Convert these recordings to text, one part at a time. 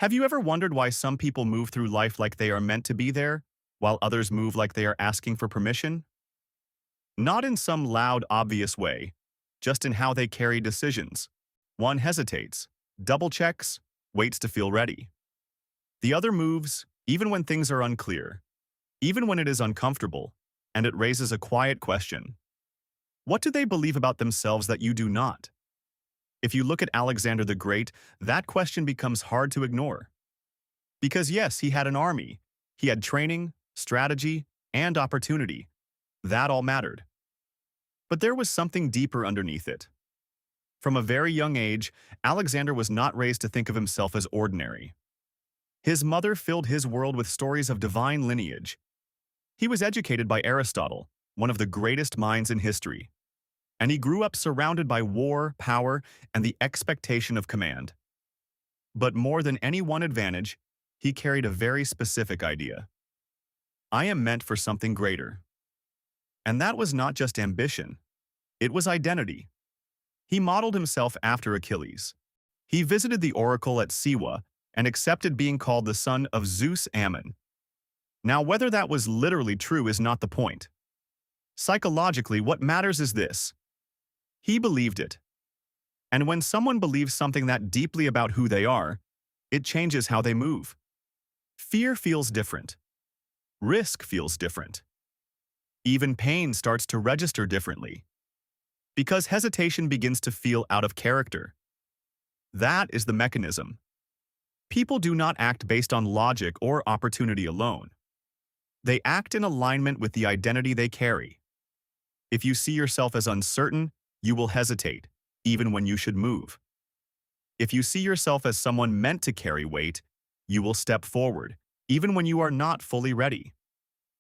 Have you ever wondered why some people move through life like they are meant to be there, while others move like they are asking for permission? Not in some loud, obvious way, just in how they carry decisions. One hesitates, double-checks, waits to feel ready. The other moves, even when things are unclear, even when it is uncomfortable, and it raises a quiet question. What do they believe about themselves that you do not? If you look at Alexander the Great, that question becomes hard to ignore. Because yes, he had an army. He had training, strategy, and opportunity. That all mattered. But there was something deeper underneath it. From a very young age, Alexander was not raised to think of himself as ordinary. His mother filled his world with stories of divine lineage. He was educated by Aristotle, one of the greatest minds in history. And he grew up surrounded by war, power, and the expectation of command. But more than any one advantage, he carried a very specific idea. I am meant for something greater. And that was not just ambition. It was identity. He modeled himself after Achilles. He visited the oracle at Siwa and accepted being called the son of Zeus Ammon. Now, whether that was literally true is not the point. Psychologically, what matters is this. He believed it. And when someone believes something that deeply about who they are, it changes how they move. Fear feels different. Risk feels different. Even pain starts to register differently. Because hesitation begins to feel out of character. That is the mechanism. People do not act based on logic or opportunity alone. They act in alignment with the identity they carry. If you see yourself as uncertain, you will hesitate, even when you should move. If you see yourself as someone meant to carry weight, you will step forward, even when you are not fully ready.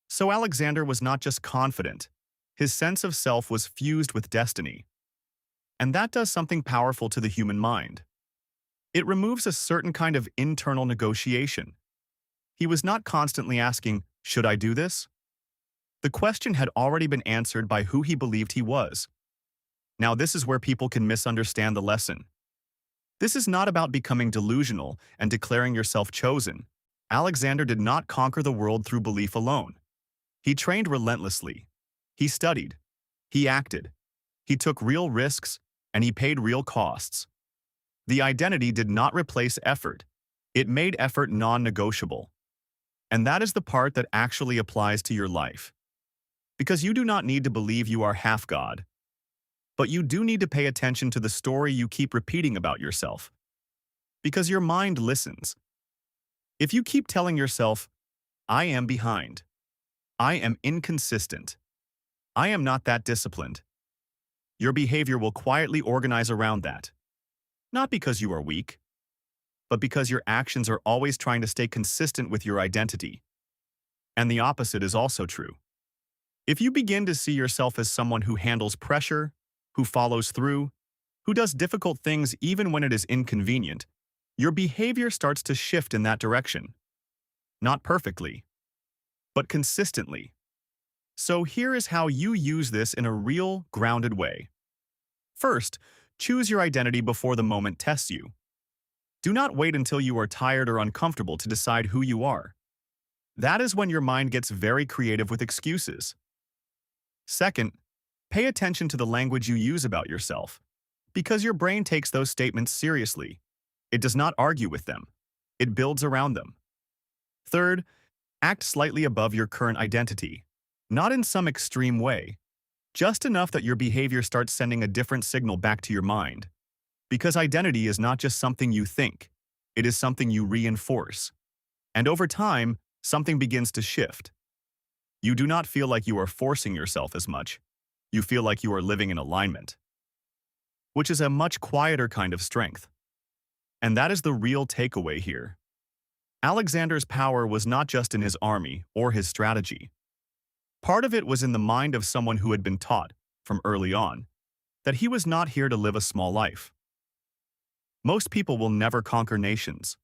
So Alexander was not just confident. His sense of self was fused with destiny. And that does something powerful to the human mind. It removes a certain kind of internal negotiation. He was not constantly asking, "Should I do this?" The question had already been answered by who he believed he was. Now, this is where people can misunderstand the lesson. This is not about becoming delusional and declaring yourself chosen. Alexander did not conquer the world through belief alone. He trained relentlessly. He studied. He acted. He took real risks, and he paid real costs. The identity did not replace effort. It made effort non-negotiable. And that is the part that actually applies to your life. Because you do not need to believe you are half God. But you do need to pay attention to the story you keep repeating about yourself. Because your mind listens. If you keep telling yourself, "I am behind. I am inconsistent. I am not that disciplined," your behavior will quietly organize around that. Not because you are weak, but because your actions are always trying to stay consistent with your identity. And the opposite is also true. If you begin to see yourself as someone who handles pressure, who follows through, who does difficult things even when it is inconvenient, your behavior starts to shift in that direction. Not perfectly, but consistently. So here is how you use this in a real, grounded way. First, choose your identity before the moment tests you. Do not wait until you are tired or uncomfortable to decide who you are. That is when your mind gets very creative with excuses. Second, pay attention to the language you use about yourself, because your brain takes those statements seriously. It does not argue with them. It builds around them. Third, act slightly above your current identity, not in some extreme way, just enough that your behavior starts sending a different signal back to your mind. Because identity is not just something you think, it is something you reinforce. And over time, something begins to shift. You do not feel like you are forcing yourself as much. You feel like you are living in alignment, which is a much quieter kind of strength. And that is the real takeaway here. Alexander's power was not just in his army or his strategy. Part of it was in the mind of someone who had been taught, from early on, that he was not here to live a small life. Most people will never conquer nations,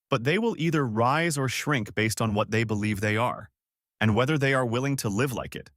but they will either rise or shrink based on what they believe they are, and whether they are willing to live like it.